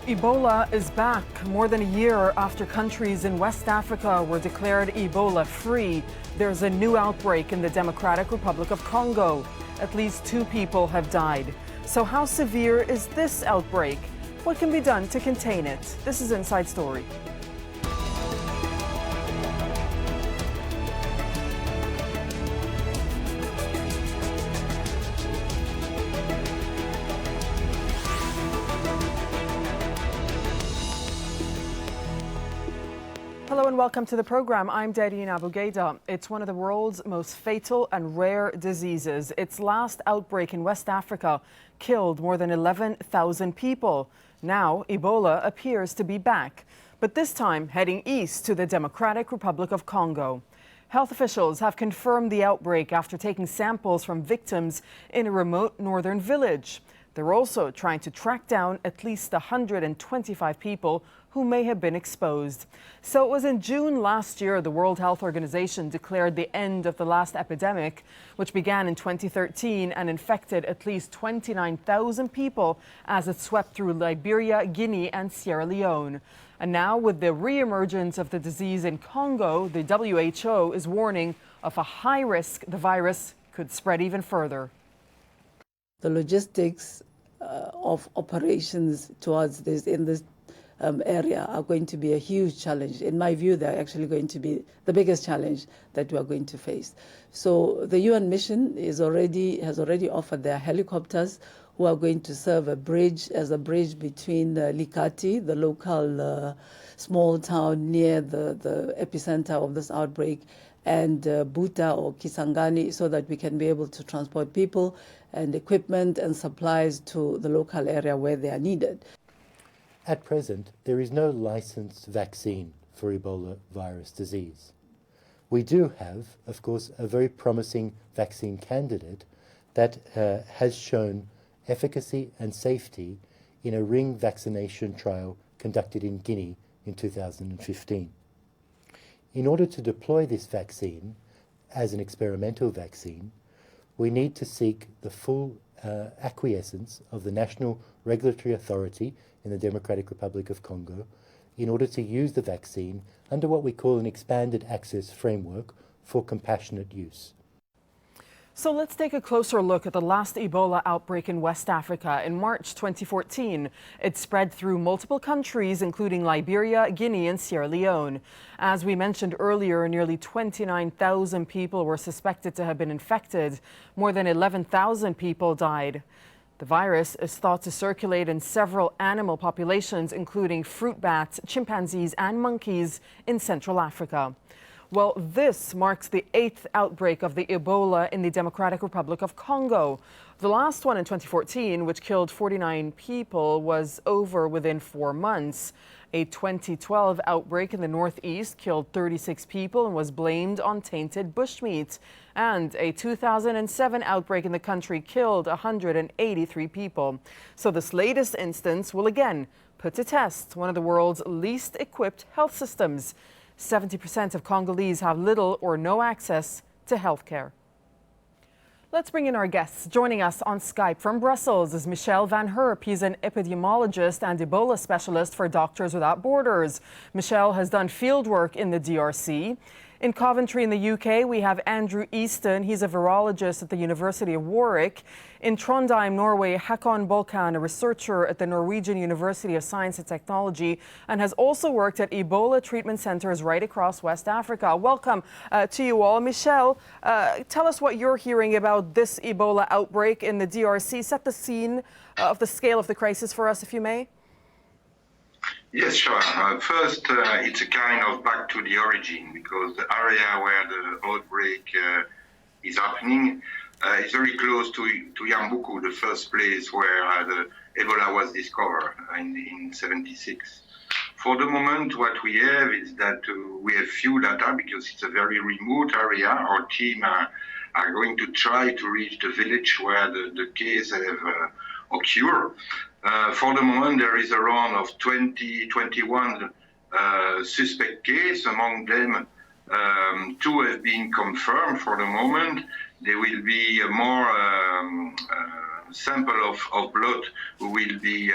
Ebola is back more than a year after countries in West Africa were declared Ebola-free. There's a new outbreak in the Democratic Republic of Congo. At least 2 people have died. So how severe is this outbreak? What can be done to contain it? This is Inside Story. Hello and welcome to the program. I'm Dareen Abughaida. It's one of the world's most fatal and rare diseases. Its last outbreak in West Africa killed more than 11,000 people. Now, Ebola appears to be back, but this time heading east to the Democratic Republic of Congo. Health officials have confirmed the outbreak after taking samples from victims in a remote northern village. They're also trying to track down at least 125 people who may have been exposed. So it was in June last year the World Health Organization declared the end of the last epidemic, which began in 2013 and infected at least 29,000 people as it swept through Liberia, Guinea and Sierra Leone. And now, with the re-emergence of the disease in Congo, the WHO is warning of a high risk the virus could spread even further. The logistics of operations towards this in this area are going to be a huge challenge. In my view, they're actually going to be the biggest challenge that we are going to face. So the UN mission has already offered their helicopters who are going to serve as a bridge between Likati, the local small town near the epicenter of this outbreak, and Buta or Kisangani, so that we can be able to transport people and equipment and supplies to the local area where they are needed. At present, there is no licensed vaccine for Ebola virus disease. We do have, of course, a very promising vaccine candidate that has shown efficacy and safety in a ring vaccination trial conducted in Guinea in 2015. In order to deploy this vaccine as an experimental vaccine, we need to seek the full acquiescence of the National Regulatory Authority in the Democratic Republic of Congo in order to use the vaccine under what we call an expanded access framework for compassionate use. So let's take a closer look at the last Ebola outbreak in West Africa. In March 2014, it spread through multiple countries, including Liberia, Guinea and Sierra Leone. As we mentioned earlier, nearly 29,000 people were suspected to have been infected. More than 11,000 people died. The virus is thought to circulate in several animal populations, including fruit bats, chimpanzees and monkeys in Central Africa. Well, this marks the 8th outbreak of the Ebola in the Democratic Republic of Congo. The last one in 2014, which killed 49 people, was over within 4 months. A 2012 outbreak in the northeast killed 36 people and was blamed on tainted bushmeat. And a 2007 outbreak in the country killed 183 people. So this latest instance will again put to test one of the world's least equipped health systems. 70% of Congolese have little or no access to health care. Let's bring in our guests. Joining us on Skype from Brussels is Michel van Herp. He's an epidemiologist and Ebola specialist for Doctors Without Borders. Michel has done field work in the DRC. In Coventry in the UK, we have Andrew Easton. He's a virologist at the University of Warwick. In Trondheim, Norway, Hakon Bolkan, a researcher at the Norwegian University of Science and Technology, and has also worked at Ebola treatment centers right across West Africa. Welcome to you all. Michel, tell us what you're hearing about this Ebola outbreak in the DRC. Set the scene of the scale of the crisis for us, if you may. Yes, sure. First, it's a kind of back to the origin, because the area where the outbreak is happening is very close to Yambuku, the first place where the Ebola was discovered in 76. For the moment, what we have is that we have few data because it's a very remote area. Our team are going to try to reach the village where the case have occurred. For the moment, there is around of 21 suspect cases. Among them, 2 have been confirmed for the moment. There will be more sample of blood will be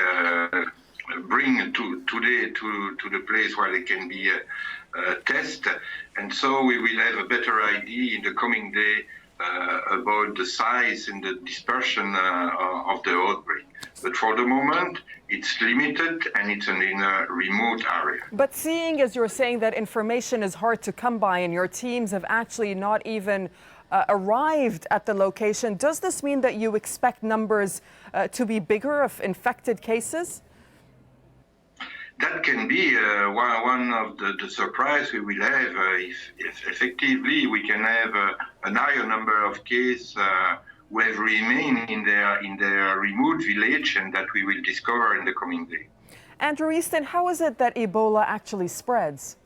bring today to the place where they can be tested. And so we will have a better idea in the coming day about the size and the dispersion of the outbreak. But for the moment, it's limited and it's in a remote area. But seeing as you're saying that information is hard to come by and your teams have actually not even arrived at the location, does this mean that you expect numbers to be bigger of infected cases? That can be one of the surprise we will have if effectively we can have a higher number of cases who have remained in their remote village and that we will discover in the coming day. Andrew Easton, how is it that Ebola actually spreads?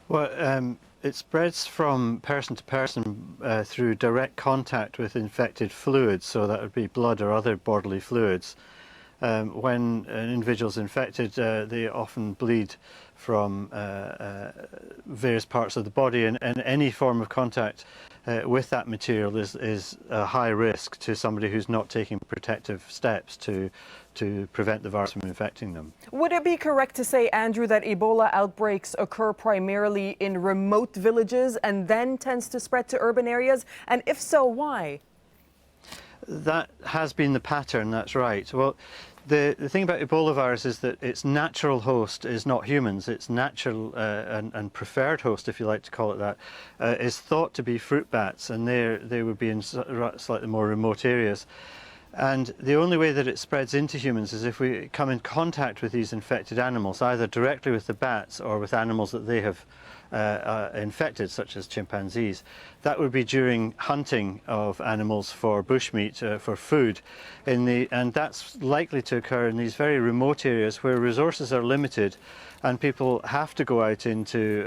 Well, it spreads from person to person through direct contact with infected fluids, so that would be blood or other bodily fluids. When an individual is infected, they often bleed from various parts of the body, and any form of contact with that material is a high risk to somebody who's not taking protective steps to prevent the virus from infecting them. Would it be correct to say, Andrew, that Ebola outbreaks occur primarily in remote villages and then tends to spread to urban areas? And if so, why? That has been the pattern, that's right. Well, the thing about Ebola virus is that its natural host is not humans. Its natural and preferred host, if you like to call it that, is thought to be fruit bats, and they would be in slightly more remote areas. And the only way that it spreads into humans is if we come in contact with these infected animals, either directly with the bats or with animals that they have infected, such as chimpanzees. That would be during hunting of animals for bushmeat, for food, and that's likely to occur in these very remote areas where resources are limited and people have to go out into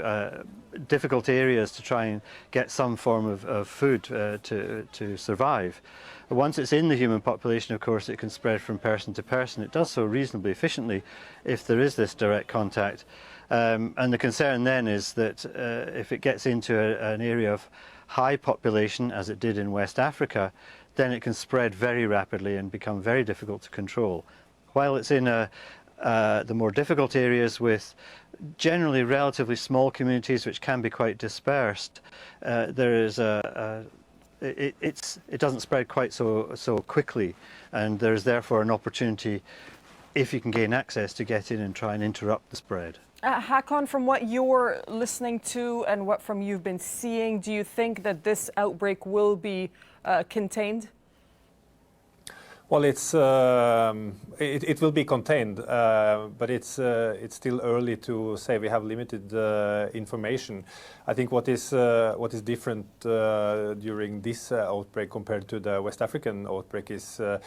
difficult areas to try and get some form of food to survive. Once it's in the human population, of course, it can spread from person to person. It does so reasonably efficiently if there is this direct contact. And the concern then is that if it gets into an area of high population, as it did in West Africa, then it can spread very rapidly and become very difficult to control. While it's in the more difficult areas with generally relatively small communities which can be quite dispersed, there is it doesn't spread quite so quickly, and there's therefore an opportunity, if you can gain access, to get in and try and interrupt the spread. Hakon, from what you're listening to and what from you've been seeing, do you think that this outbreak will be contained? Well, it will be contained, but it's still early to say. We have limited information. I think what is different during this outbreak compared to the West African outbreak is the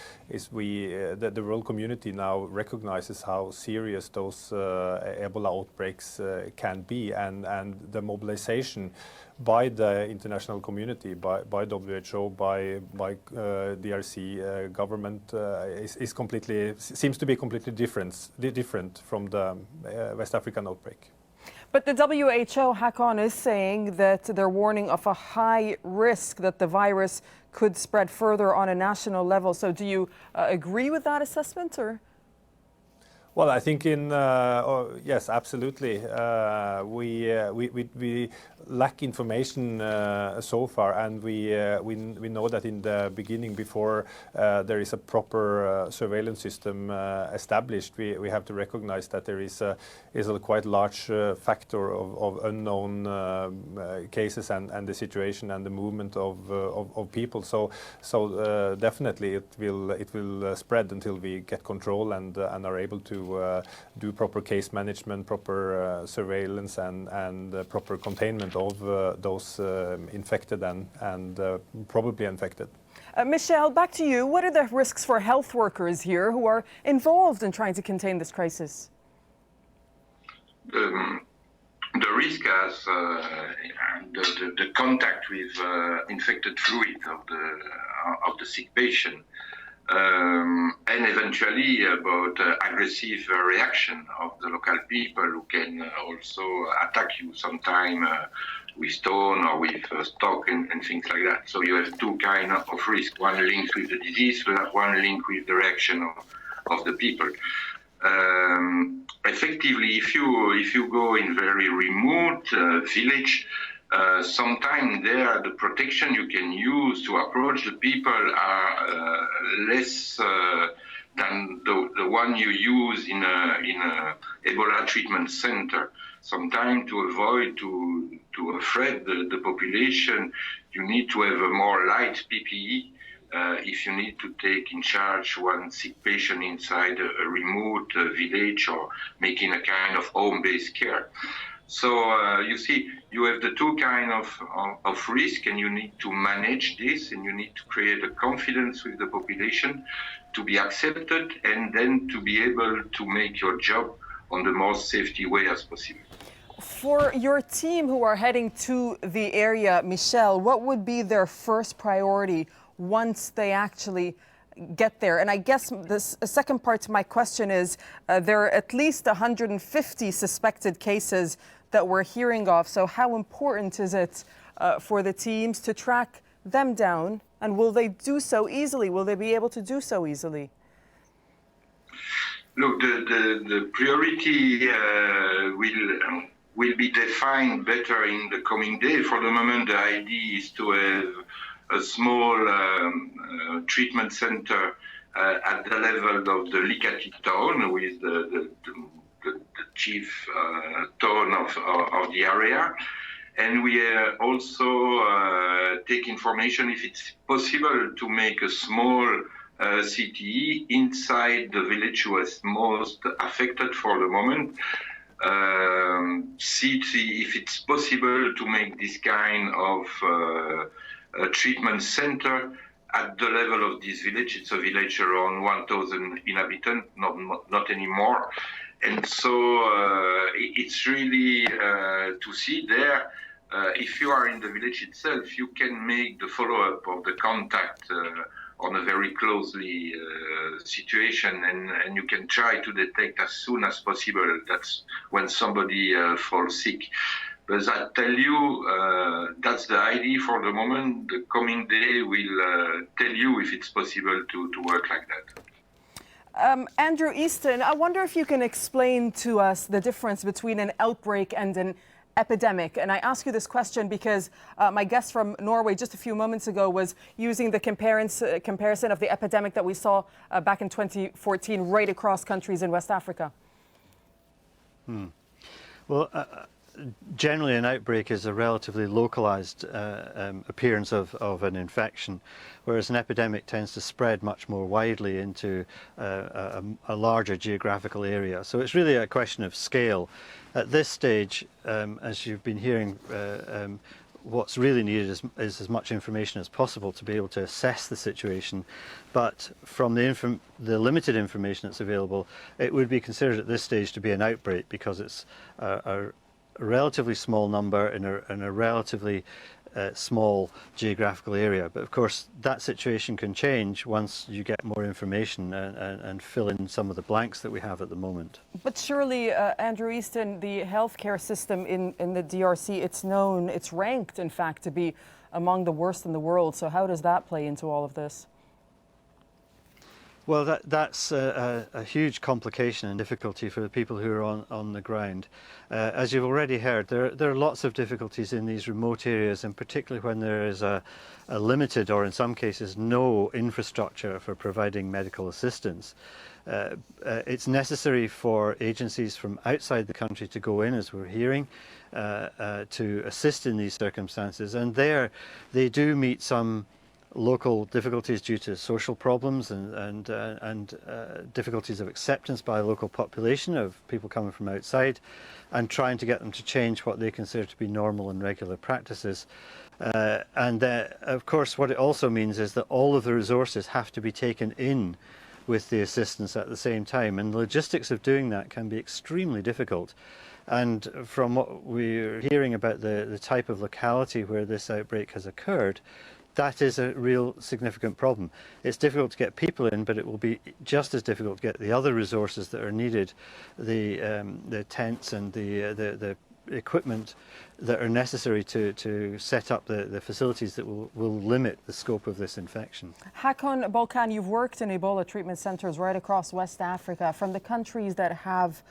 world community now recognizes how serious those Ebola outbreaks can be, and the mobilization by the international community, by WHO, by DRC government seems to be completely different from the West African outbreak. But the WHO, Hakon, is saying that they're warning of a high risk that the virus could spread further on a national level. So do you agree with that assessment, or? Well, I think yes, absolutely. We lack information so far, and we know that in the beginning, before there is a proper surveillance system established, we have to recognize that there is a quite large factor of unknown cases and the situation and the movement of people. So definitely it will spread until we get control and are able to do proper case management, proper surveillance, and proper containment of those infected and probably infected. Michelle, back to you. What are the risks for health workers here who are involved in trying to contain this crisis? The risk as the contact with infected fluid of the sick patient. And eventually about aggressive reaction of the local people who can also attack you sometime with stone or with stock and things like that. So you have two kinds of risk, one linked with the disease, one linked with the reaction of the people. effectively, if you go in very remote village, sometimes there the protection you can use to approach the people are less than the one you use in a Ebola treatment center. Sometimes to avoid to afraid the population, you need to have a more light PPE. If you need to take in charge one sick patient inside a remote village or making a kind of home-based care. So you see, you have the two kind of risk, and you need to manage this, and you need to create a confidence with the population to be accepted, and then to be able to make your job on the most safety way as possible. For your team who are heading to the area, Michel, what would be their first priority once they actually get there? And I guess the second part to my question is there are at least 150 suspected cases that we're hearing of. So how important is it for the teams to track them down? And will they do so easily? Will they be able to do so easily? Look, the priority will be defined better in the coming day. For the moment, the idea is to have a small treatment center at the level of the Likati town, with the chief town of the area. And we also take information if it's possible to make a small CTE inside the village who is most affected for the moment. See if it's possible to make this kind of treatment center at the level of this village. It's a village around 1,000 inhabitants, not anymore. And so it's really to see there, if you are in the village itself, you can make the follow-up of the contact on a very closely situation, and you can try to detect as soon as possible. That's when somebody falls sick. But I tell you, that's the idea for the moment. The coming day will tell you if it's possible to work like that. Andrew Easton, I wonder if you can explain to us the difference between an outbreak and an epidemic. And I ask you this question because my guest from Norway just a few moments ago was using the comparison of the epidemic that we saw back in 2014 right across countries in West Africa. Well, generally an outbreak is a relatively localized appearance of an infection, whereas an epidemic tends to spread much more widely into a larger geographical area. So it's really a question of scale. At this stage, as you've been hearing, what's really needed is as much information as possible to be able to assess the situation. But from the limited information that's available, it would be considered at this stage to be an outbreak because it's a relatively small number in a relatively small geographical area. But of course that situation can change once you get more information and fill in some of the blanks that we have at the moment. But surely, Andrew Easton, the healthcare system in the DRC, it's ranked in fact to be among the worst in the world. So how does that play into all of this? Well, that's a huge complication and difficulty for the people who are on the ground. As you've already heard, there are lots of difficulties in these remote areas, and particularly when there is a limited, or in some cases no, infrastructure for providing medical assistance. It's necessary for agencies from outside the country to go in, as we're hearing, to assist in these circumstances, and there they do meet some local difficulties due to social problems and difficulties of acceptance by a local population of people coming from outside, and trying to get them to change what they consider to be normal and regular practices. Of course, what it also means is that all of the resources have to be taken in with the assistance at the same time, and the logistics of doing that can be extremely difficult. And from what we're hearing about the type of locality where this outbreak has occurred, that is a real significant problem. It's difficult to get people in, but it will be just as difficult to get the other resources that are needed, the tents and the equipment that are necessary to set up the facilities that will limit the scope of this infection. Hakon, Bolkan, you've worked in Ebola treatment centers right across West Africa. From the countries that have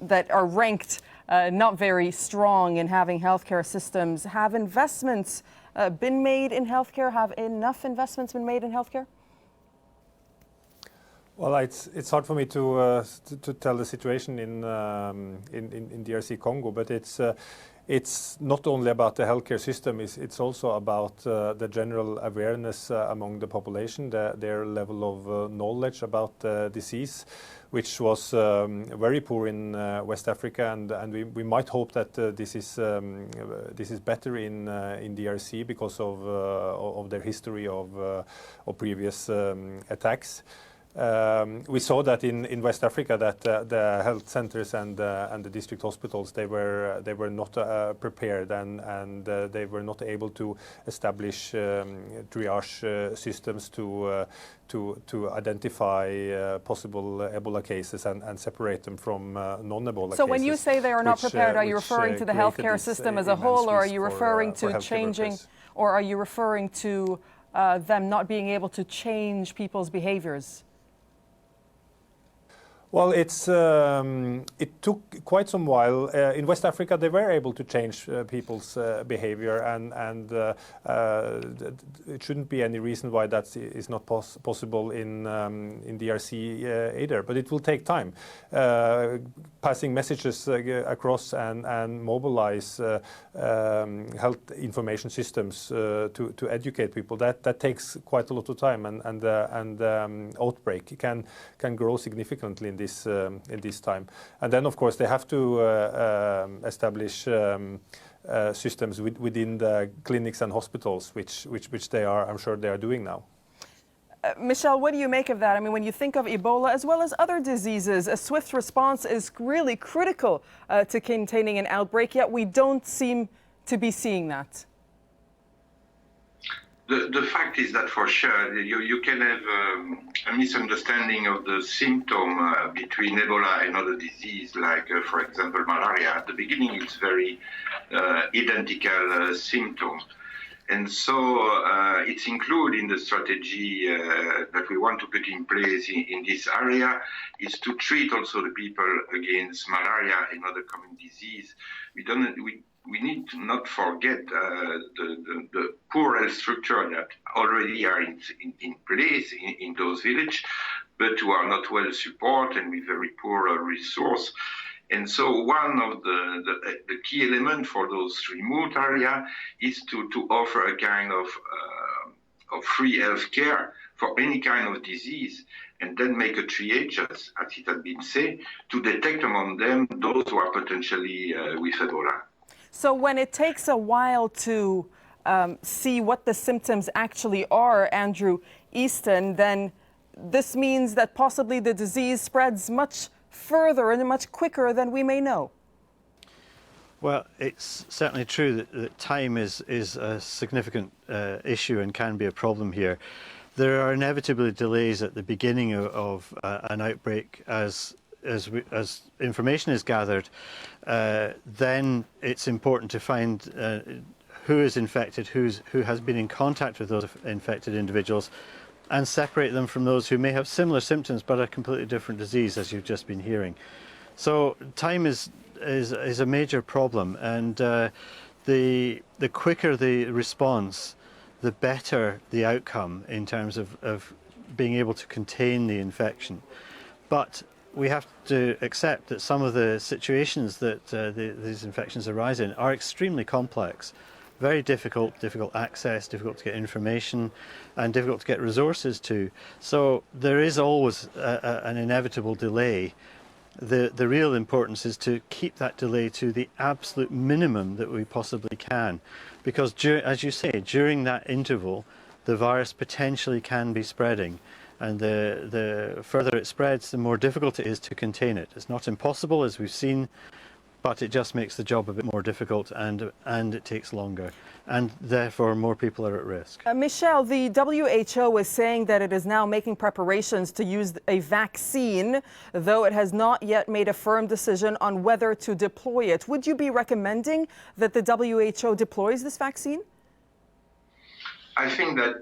that are ranked not very strong in having healthcare systems, have investments been made in healthcare? Have enough investments been made in healthcare? Well, it's hard for me to tell the situation in DRC Congo, but it's not only about the healthcare system. It's also about the general awareness among the population, their level of knowledge about the disease, which was very poor in West Africa, and we might hope that this is better in DRC because of their history of previous attacks. We saw that in West Africa that the health centers and the district hospitals, they were not prepared, and they were not able to establish triage systems to identify possible Ebola cases and separate them from non-Ebola cases. So when you say they are not prepared, are you referring to the healthcare system as a whole, or are you referring to changing, or are you referring to them not being able to change people's behaviors? Well, it took quite some while. In West Africa, they were able to change people's behavior, and it shouldn't be any reason why that is not possible in DRC either. But it will take time. Passing messages across and mobilize health information systems to educate people, that takes quite a lot of time, and outbreak can grow significantly in this time. And then, of course, they have to establish systems within the clinics and hospitals, which they are, I'm sure they are doing now. Michelle, what do you make of that? I mean, when you think of Ebola as well as other diseases, a swift response is really critical to containing an outbreak, yet we don't seem to be seeing that. The fact is that for sure you can have a misunderstanding of the symptom between Ebola and other disease, like for example malaria. At the beginning it's very identical symptom, and so it's included in the strategy that we want to put in place in this area, is to treat also the people against malaria and other common disease. We need to not forget the poor health structure that already are in place in those villages, but who are not well supported and with very poor resource. And so one of the key elements for those remote areas is to offer a kind of free health care for any kind of disease, and then make a triage, as it had been said, to detect among them those who are potentially with Ebola. So when it takes a while to see what the symptoms actually are, Andrew Easton, then this means that possibly the disease spreads much further and much quicker than we may know. Well, it's certainly true that time is a significant issue and can be a problem here. There are inevitably delays at the beginning of an outbreak as information is gathered. Then it's important to find who is infected, who has been in contact with those infected individuals, and separate them from those who may have similar symptoms but a completely different disease, as you've just been hearing. So time is a major problem, and the quicker the response, the better the outcome in terms of being able to contain the infection. But we have to accept that some of the situations that these infections arise in are extremely complex, very difficult access, difficult to get information, and difficult to get resources to. So there is always an inevitable delay. The real importance is to keep that delay to the absolute minimum that we possibly can, because as you say, during that interval, the virus potentially can be spreading. And the further it spreads, the more difficult it is to contain it. It's not impossible, as we've seen, but it just makes the job a bit more difficult, and it takes longer, and therefore more people are at risk. Michel, the WHO is saying that it is now making preparations to use a vaccine, though it has not yet made a firm decision on whether to deploy it. Would you be recommending that the WHO deploys this vaccine? I think that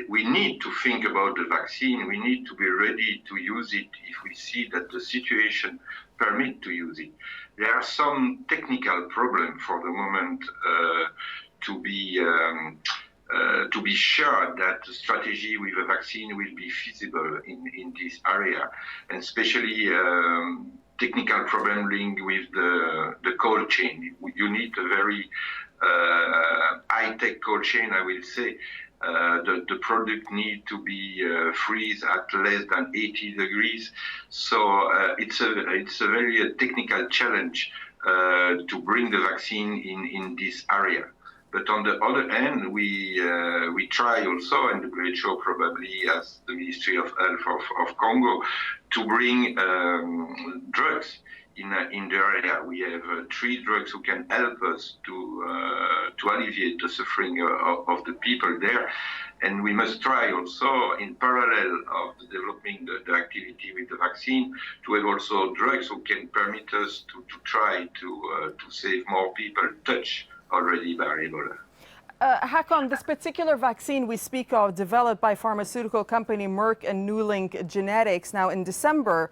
we need to think about the vaccine. We need to be ready to use it if we see that the situation permits to use it. There are some technical problems for the moment to be sure that the strategy with a vaccine will be feasible in this area, and especially technical problem linked with the cold chain. You need a very high-tech cold chain, I will say. The product need to be freeze at less than 80 degrees. So it's a very technical challenge to bring the vaccine in this area. But on the other hand, we try also, and the WHO probably as the Ministry of Health of Congo, to bring drugs in the area. We have 3 drugs who can help us to alleviate the suffering of the people there. And we must try also, in parallel of developing the activity with the vaccine, to have also drugs who can permit us to try to save more people touched already by Ebola. Hakon, this particular vaccine we speak of, developed by pharmaceutical company Merck and Newlink Genetics. Now, in December,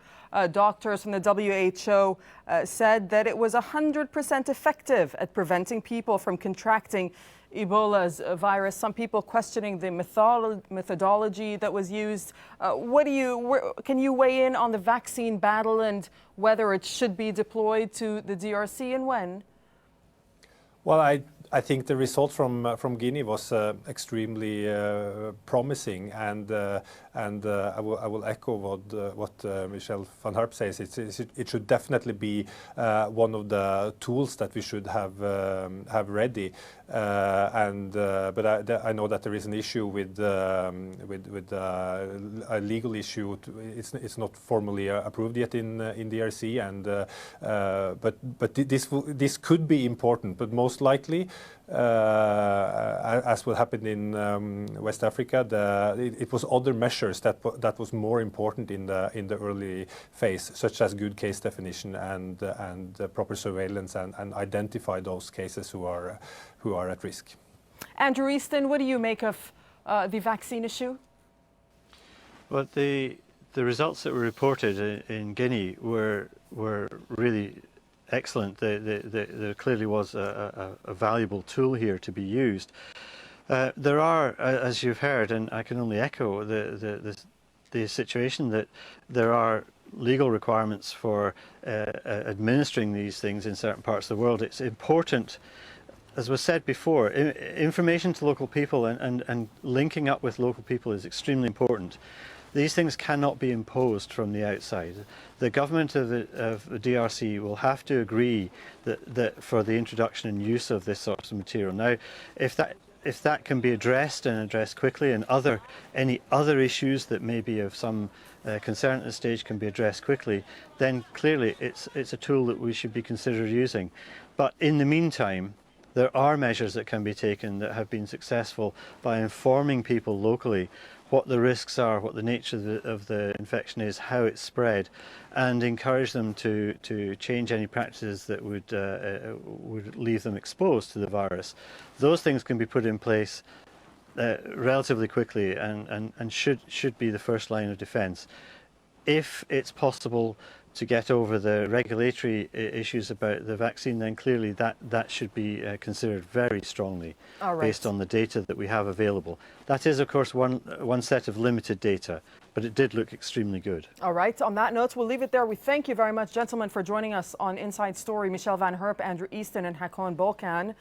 doctors from the WHO said that it was 100% effective at preventing people from contracting Ebola's virus. Some people questioning the methodology that was used. Can you weigh in on the vaccine battle and whether it should be deployed to the DRC and when? Well, I think the result from Guinea was extremely promising, and I will echo what Michel van Herp says. It should definitely be one of the tools that we should have ready. But I know that there is an issue with a legal issue. It's not formally approved yet in DRC, and but this could be important, but most likely, as what happened in West Africa, it was other measures that was more important in the early phase, such as good case definition and proper surveillance and identify those cases who are at risk. Andrew Easton, what do you make of the vaccine issue? Well, the results that were reported in Guinea were really excellent. There clearly was a valuable tool here to be used. There are, as you've heard, and I can only echo the situation that there are legal requirements for administering these things in certain parts of the world. It's important, as was said before, information to local people and linking up with local people is extremely important. These things cannot be imposed from the outside. The government of the DRC will have to agree that for the introduction and use of this sort of material. Now, if that can be addressed and addressed quickly, and any other issues that may be of some concern at this stage can be addressed quickly, then clearly it's a tool that we should be considered using. But in the meantime, there are measures that can be taken that have been successful by informing people locally what the risks are, what the nature of the infection is, how it's spread, and encourage them to change any practices that would leave them exposed to the virus. Those things can be put in place relatively quickly and should be the first line of defence. If it's possible to get over the regulatory issues about the vaccine, then clearly that should be considered very strongly based on the data that we have available. That is, of course, one set of limited data, but it did look extremely good. All right, on that note, we'll leave it there. We thank you very much, gentlemen, for joining us on Inside Story. Michel van Herp, Andrew Easton, and Hakon Bolkan.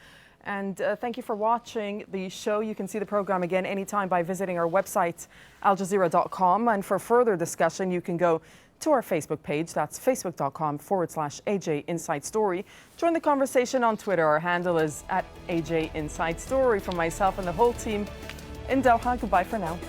And thank you for watching the show. You can see the program again anytime by visiting our website, aljazeera.com. And for further discussion, you can go to our Facebook page. That's facebook.com/AJ Inside Story. Join the conversation on Twitter. Our handle is @AJ Inside Story. From myself and the whole team in Doha, goodbye for now.